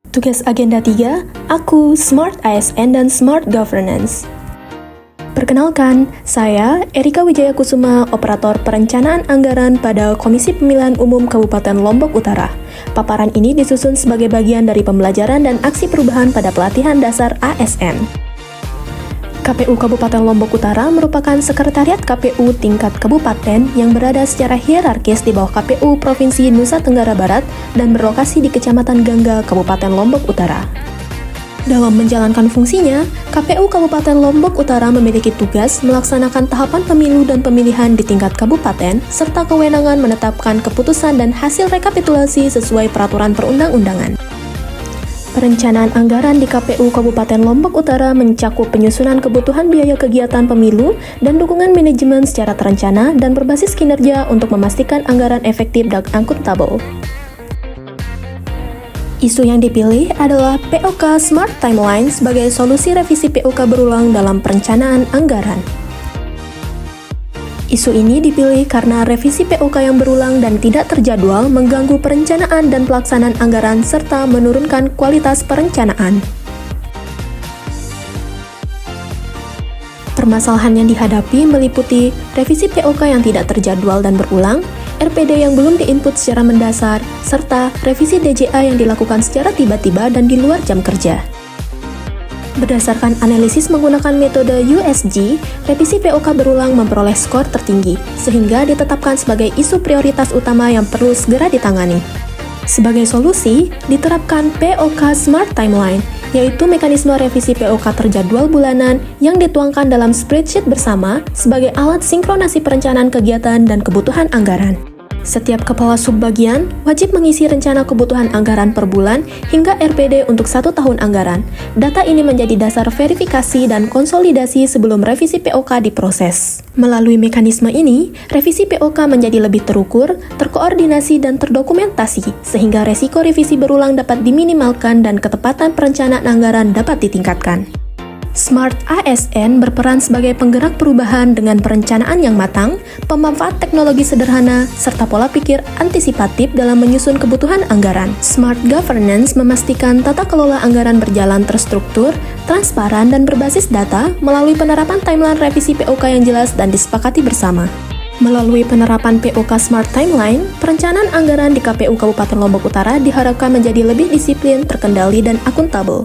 Tugas agenda 3, aku, Smart ASN dan Smart Governance. Perkenalkan, saya Erika Wijaya Kusuma, Operator Perencanaan Anggaran pada Komisi Pemilihan Umum Kabupaten Lombok Utara. Paparan ini disusun sebagai bagian dari pembelajaran dan aksi perubahan pada pelatihan dasar ASN. KPU Kabupaten Lombok Utara merupakan sekretariat KPU tingkat kabupaten yang berada secara hierarkis di bawah KPU Provinsi Nusa Tenggara Barat dan berlokasi di Kecamatan Gangga, Kabupaten Lombok Utara. Dalam menjalankan fungsinya, KPU Kabupaten Lombok Utara memiliki tugas melaksanakan tahapan pemilu dan pemilihan di tingkat kabupaten, serta kewenangan menetapkan keputusan dan hasil rekapitulasi sesuai peraturan perundang-undangan. Perencanaan anggaran di KPU Kabupaten Lombok Utara mencakup penyusunan kebutuhan biaya kegiatan pemilu dan dukungan manajemen secara terencana dan berbasis kinerja untuk memastikan anggaran efektif dan akuntabel. Isu yang dipilih adalah POK Smart Timeline sebagai solusi revisi POK berulang dalam perencanaan anggaran. Isu ini dipilih karena revisi POK yang berulang dan tidak terjadwal mengganggu perencanaan dan pelaksanaan anggaran serta menurunkan kualitas perencanaan. Permasalahan yang dihadapi meliputi revisi POK yang tidak terjadwal dan berulang, RPD yang belum diinput secara mendasar, serta revisi DJA yang dilakukan secara tiba-tiba dan di luar jam kerja. Berdasarkan analisis menggunakan metode USG, revisi POK berulang memperoleh skor tertinggi, sehingga ditetapkan sebagai isu prioritas utama yang perlu segera ditangani. Sebagai solusi, diterapkan POK Smart Timeline, yaitu mekanisme revisi POK terjadwal bulanan yang dituangkan dalam spreadsheet bersama sebagai alat sinkronasi perencanaan kegiatan dan kebutuhan anggaran. Setiap kepala subbagian wajib mengisi rencana kebutuhan anggaran per bulan hingga RPD untuk 1 tahun anggaran. Data ini menjadi dasar verifikasi dan konsolidasi sebelum revisi POK diproses. Melalui mekanisme ini, revisi POK menjadi lebih terukur, terkoordinasi, dan terdokumentasi, sehingga resiko revisi berulang dapat diminimalkan dan ketepatan perencanaan anggaran dapat ditingkatkan. Smart ASN berperan sebagai penggerak perubahan dengan perencanaan yang matang, pemanfaat teknologi sederhana, serta pola pikir antisipatif dalam menyusun kebutuhan anggaran. Smart Governance memastikan tata kelola anggaran berjalan terstruktur, transparan, dan berbasis data melalui penerapan timeline revisi POK yang jelas dan disepakati bersama. Melalui penerapan POK Smart Timeline, perencanaan anggaran di KPU Kabupaten Lombok Utara diharapkan menjadi lebih disiplin, terkendali, dan akuntabel.